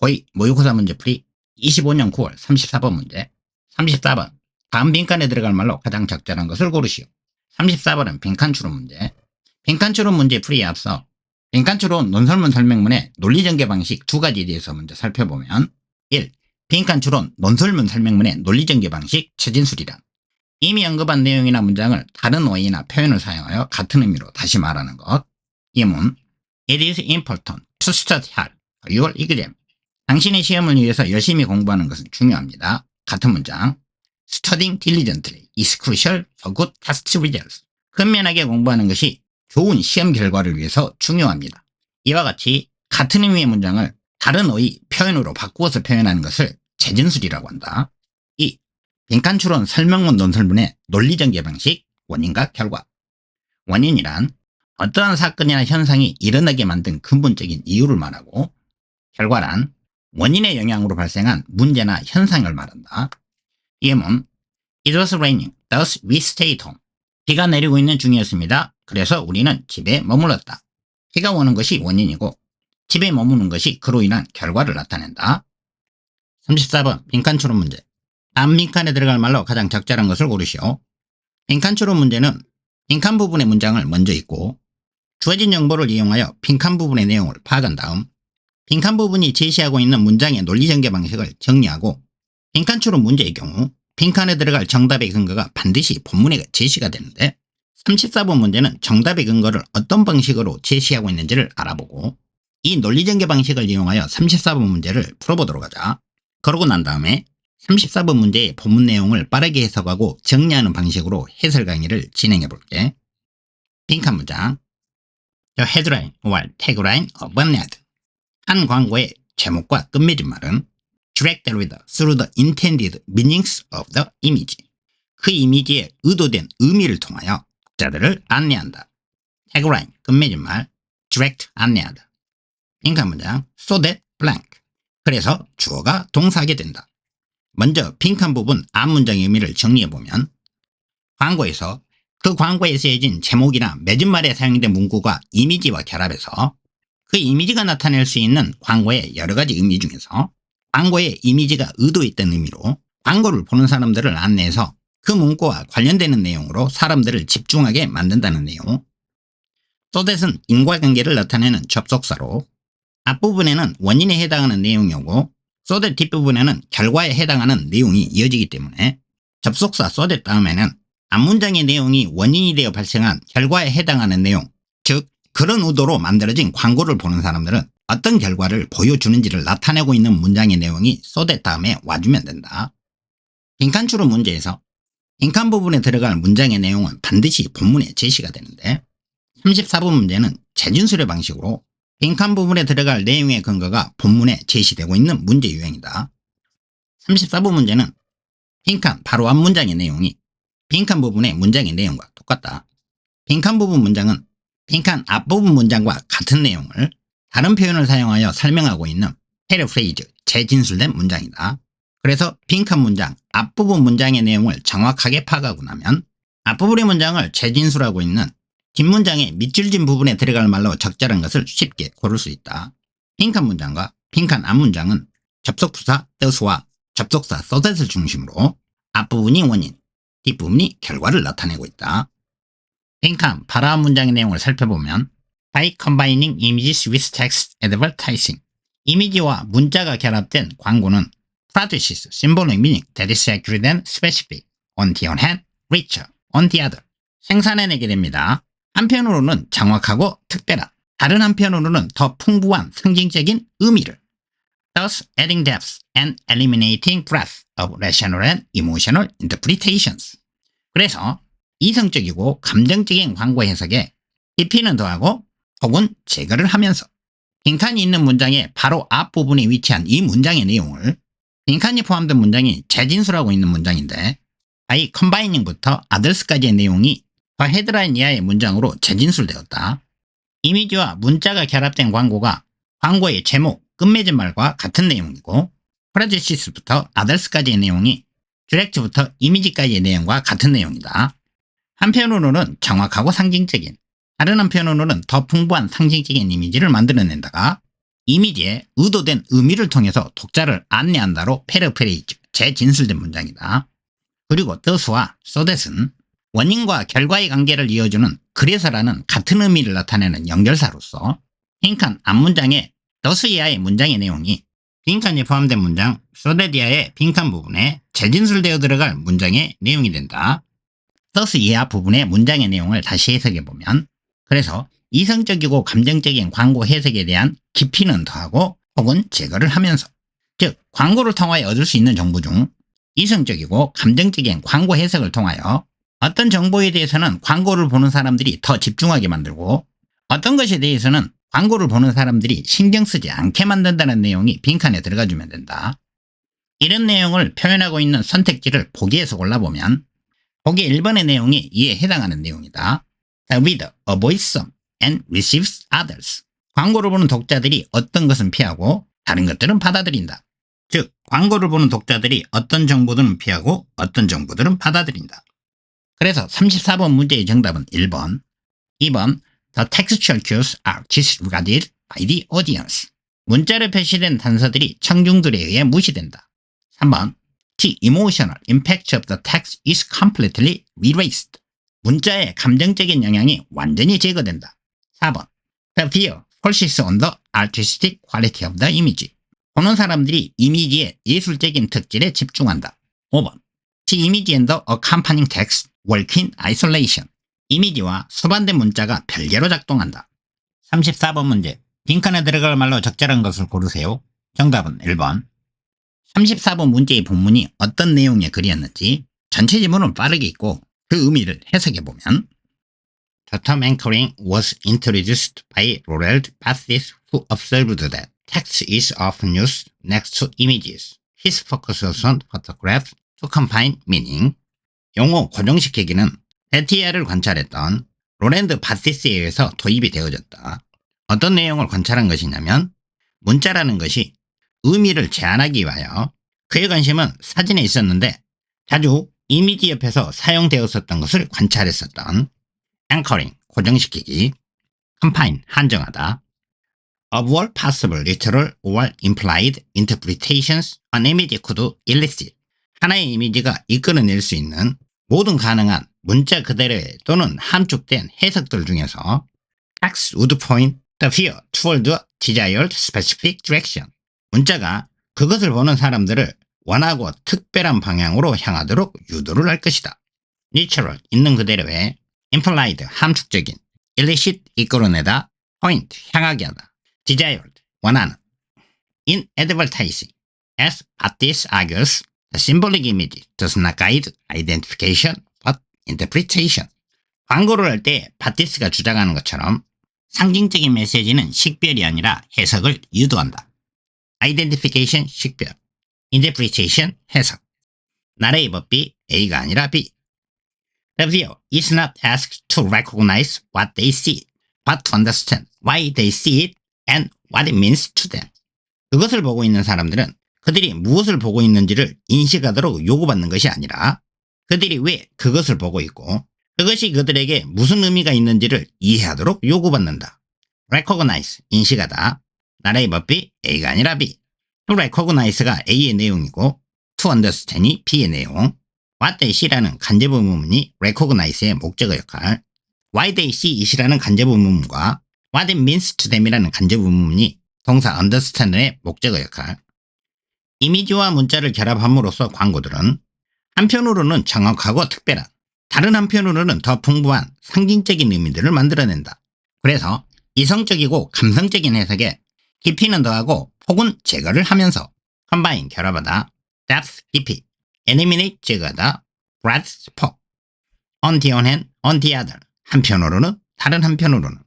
고2 모의고사 문제풀이 25년 9월 34번 문제. 34번. 다음 빈칸에 들어갈 말로 가장 적절한 것을 고르시오. 34번은 빈칸 추론 문제. 빈칸 추론 문제 풀이에 앞서 빈칸 추론 논설문 설명문의 논리전개 방식 두 가지에 대해서 먼저 살펴보면 1. 빈칸 추론 논설문 설명문의 논리전개 방식 최진술이란 이미 언급한 내용이나 문장을 다른 어휘나 표현을 사용하여 같은 의미로 다시 말하는 것. 예문 It is important to study hard for your exam. 당신의 시험을 위해서 열심히 공부하는 것은 중요합니다. 같은 문장 Studying diligently is crucial for good test results. 근면하게 공부하는 것이 좋은 시험 결과를 위해서 중요합니다. 이와 같이 같은 의미의 문장을 다른 어휘, 표현으로 바꾸어서 표현하는 것을 재진술이라고 한다. 2. 빈칸 추론 설명문 논설문의 논리전개 방식 원인과 결과. 원인이란 어떠한 사건이나 현상이 일어나게 만든 근본적인 이유를 말하고, 결과란 원인의 영향으로 발생한 문제나 현상을 말한다. 예문 It was raining, thus we stayed home. 비가 내리고 있는 중이었습니다. 그래서 우리는 집에 머물렀다. 비가 오는 것이 원인이고 집에 머무는 것이 그로 인한 결과를 나타낸다. 34번 빈칸 추론 문제. 다음 빈칸에 들어갈 말로 가장 적절한 것을 고르시오. 빈칸 추론 문제는 빈칸 부분의 문장을 먼저 읽고 주어진 정보를 이용하여 빈칸 부분의 내용을 파악한 다음 빈칸 부분이 제시하고 있는 문장의 논리전개 방식을 정리하고, 빈칸 추론 문제의 경우 빈칸에 들어갈 정답의 근거가 반드시 본문에 제시가 되는데 34번 문제는 정답의 근거를 어떤 방식으로 제시하고 있는지를 알아보고 이 논리전개 방식을 이용하여 34번 문제를 풀어보도록 하자. 그러고 난 다음에 34번 문제의 본문 내용을 빠르게 해석하고 정리하는 방식으로 해설 강의를 진행해 볼게. 빈칸 문장 The headline or tagline of an ad. 한 광고의 제목과 끝맺은 말은 direct the reader through the intended meanings of the image. 그 이미지의 의도된 의미를 통하여 독자들을 안내한다. tagline 끝맺은 말 direct 안내하다. 빈칸 문장 so that blank. 그래서 주어가 동사하게 된다. 먼저 빈칸 부분 앞문장의 의미를 정리해보면 광고에서 그 광고에 쓰여진 제목이나 맺은 말에 사용된 문구가 이미지와 결합해서 그 이미지가 나타낼 수 있는 광고의 여러 가지 의미 중에서 광고의 이미지가 의도했던 의미로 광고를 보는 사람들을 안내해서 그 문구와 관련되는 내용으로 사람들을 집중하게 만든다는 내용. so that은 인과관계를 나타내는 접속사로 앞부분에는 원인에 해당하는 내용이 오고 so that 뒷부분에는 결과에 해당하는 내용이 이어지기 때문에 접속사 so that 다음에는 앞문장의 내용이 원인이 되어 발생한 결과에 해당하는 내용, 즉 그런 의도로 만들어진 광고를 보는 사람들은 어떤 결과를 보여주는지를 나타내고 있는 문장의 내용이 so that 다음에 와주면 된다. 빈칸 추론 문제에서 빈칸 부분에 들어갈 문장의 내용은 반드시 본문에 제시가 되는데 34번 문제는 재진술의 방식으로 빈칸 부분에 들어갈 내용의 근거가 본문에 제시되고 있는 문제 유형이다. 34번 문제는 빈칸 바로 앞 문장의 내용이 빈칸 부분의 문장의 내용과 똑같다. 빈칸 부분 문장은 빈칸 앞부분 문장과 같은 내용을 다른 표현을 사용하여 설명하고 있는 패러프레이즈, 재진술된 문장이다. 그래서 빈칸 문장 앞부분 문장의 내용을 정확하게 파악하고 나면 앞부분의 문장을 재진술하고 있는 뒷문장의 밑줄진 부분에 들어갈 말로 적절한 것을 쉽게 고를 수 있다. 빈칸 문장과 빈칸 앞문장은 접속부사 the와 접속사 so that을 중심으로 앞부분이 원인, 뒷부분이 결과를 나타내고 있다. 빈칸 바로 앞 문장의 내용을 살펴보면 By combining images with text advertising. 이미지와 문자가 결합된 광고는 produces symbolic meaning that is accurate and specific. On the one hand, richer. On the other. 생산해내게 됩니다. 한편으로는 정확하고 특별한, 다른 한편으로는 더 풍부한 상징적인 의미를. Thus adding depth and eliminating breadth of rational and emotional interpretations. 그래서 이성적이고 감정적인 광고 해석에 깊이는 더하고 혹은 제거를 하면서 빈칸이 있는 문장의 바로 앞부분에 위치한 이 문장의 내용을 빈칸이 포함된 문장이 재진술하고 있는 문장인데 by combining부터 others까지의 내용이 더 헤드라인 이하의 문장으로 재진술되었다. 이미지와 문자가 결합된 광고가 광고의 제목, 끝맺은 말과 같은 내용이고 프레제시스부터 others까지의 내용이 디렉트부터 이미지까지의 내용과 같은 내용이다. 한편으로는 정확하고 상징적인, 다른 한편으로는 더 풍부한 상징적인 이미지를 만들어낸다가 이미지에 의도된 의미를 통해서 독자를 안내한다로 패러프레이즈, 재진술된 문장이다. 그리고 thus와 so that은 원인과 결과의 관계를 이어주는 그래서라는 같은 의미를 나타내는 연결사로서 빈칸 앞문장의 thus 이하의 문장의 내용이 빈칸이 포함된 문장 so that 이하의 빈칸 부분에 재진술되어 들어갈 문장의 내용이 된다. thus 이하 부분의 문장의 내용을 다시 해석해보면, 그래서 이성적이고 감정적인 광고 해석에 대한 깊이는 더하고 혹은 제거를 하면서, 즉 광고를 통하여 얻을 수 있는 정보 중 이성적이고 감정적인 광고 해석을 통하여 어떤 정보에 대해서는 광고를 보는 사람들이 더 집중하게 만들고 어떤 것에 대해서는 광고를 보는 사람들이 신경 쓰지 않게 만든다는 내용이 빈칸에 들어가주면 된다. 이런 내용을 표현하고 있는 선택지를 보기에서 골라보면 보기 1번의 내용이 이에 해당하는 내용이다. The reader avoids some and receives others. 광고를 보는 독자들이 어떤 것은 피하고 다른 것들은 받아들인다. 즉 광고를 보는 독자들이 어떤 정보들은 피하고 어떤 정보들은 받아들인다. 그래서 34번 문제의 정답은 1번. 2번 The textual cues are disregarded by the audience. 문자로 표시된 단서들이 청중들에 의해 무시된다. 3번 The emotional impact of the text is completely erased. 문자의 감정적인 영향이 완전히 제거된다. 4번 The viewer focuses on the artistic quality of the image. 보는 사람들이 이미지의 예술적인 특질에 집중한다. 5번 The image and the accompanying text work in isolation. 이미지와 수반된 문자가 별개로 작동한다. 34번 문제. 빈칸에 들어갈 말로 적절한 것을 고르세요. 정답은 1번. 34번 문제의 본문이 어떤 내용의 글이었는지 전체 지문을 빠르게 읽고 그 의미를 해석해보면, The term anchoring was introduced by Laurent Bassis, who observed that text is often used next to images. His focus was on photographs to combine meaning. 용어 고정시키기는 베티아를 관찰했던 로렌드 바시스에 의해서 도입이 되어졌다. 어떤 내용을 관찰한 것이냐면 문자라는 것이 의미를 제한하기 위하여 그의 관심은 사진에 있었는데 자주 이미지 옆에서 사용되었었던 것을 관찰했었던 anchoring, 고정시키기, confine, 한정하다. Of all possible literal or implied interpretations, an image could elicit. 하나의 이미지가 이끌어낼 수 있는 모든 가능한 문자 그대로의 또는 함축된 해석들 중에서 text would point the viewer toward the desired specific direction. 문자가 그것을 보는 사람들을 원하고 특별한 방향으로 향하도록 유도를 할 것이다. literal, 있는 그대로의 implied, 함축적인, illicit, 이끌어내다, point, 향하게 하다, desired, 원하는. In advertising, as Battis argues, the symbolic image does not guide identification but interpretation. 광고를 할 때 바티스가 주장하는 것처럼 상징적인 메시지는 식별이 아니라 해석을 유도한다. identification, 식별, interpretation, 해석. narrative B, A가 아니라 B. The viewer is not asked to recognize what they see, but to understand why they see it and what it means to them. 그것을 보고 있는 사람들은 그들이 무엇을 보고 있는지를 인식하도록 요구받는 것이 아니라 그들이 왜 그것을 보고 있고 그것이 그들에게 무슨 의미가 있는지를 이해하도록 요구받는다. recognize, 인식하다. narrative B, A가 아니라 B. to recognize가 A의 내용이고 to understand이 B의 내용. what they see라는 간접 의문문이 recognize의 목적어 역할, why they see it이라는 간접 의문문과 what it means to them이라는 간접 의문문이 동사 understand의 목적어 역할. 이미지와 문자를 결합함으로써 광고들은 한편으로는 정확하고 특별한, 다른 한편으로는 더 풍부한 상징적인 의미들을 만들어낸다. 그래서 이성적이고 감성적인 해석에 깊이는 더하고 폭은 제거를 하면서 combine, 결합하다, depth, 깊이, eliminate, 제거하다, breadth, 폭, on the one hand, on the other, 한편으로는 다른 한편으로는.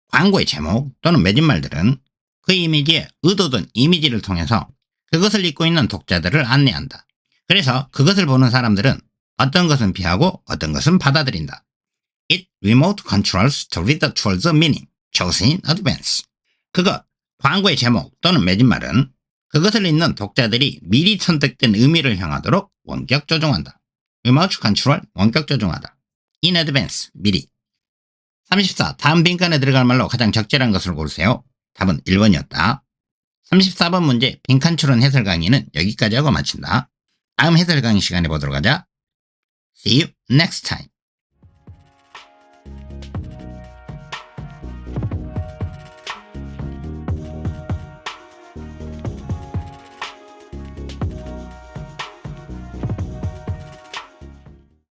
광고의 제목 또는 맺은말들은 그 이미지에 의도된 이미지를 통해서 그것을 읽고 있는 독자들을 안내한다. 그래서 그것을 보는 사람들은 어떤 것은 피하고 어떤 것은 받아들인다. It remote controls the reader towards the meaning chosen in advance. 그것, 광고의 제목 또는 맺은말은 그것을 읽는 독자들이 미리 선택된 의미를 향하도록 원격 조종한다. remote control, 원격 조종하다. in advance, 미리. 34. 다음 빈칸에 들어갈 말로 가장 적절한 것을 고르세요. 답은 1번이었다. 34번 문제 빈칸 추론 해설 강의는 여기까지 하고 마친다. 다음 해설 강의 시간에 보도록 하자. See you next time.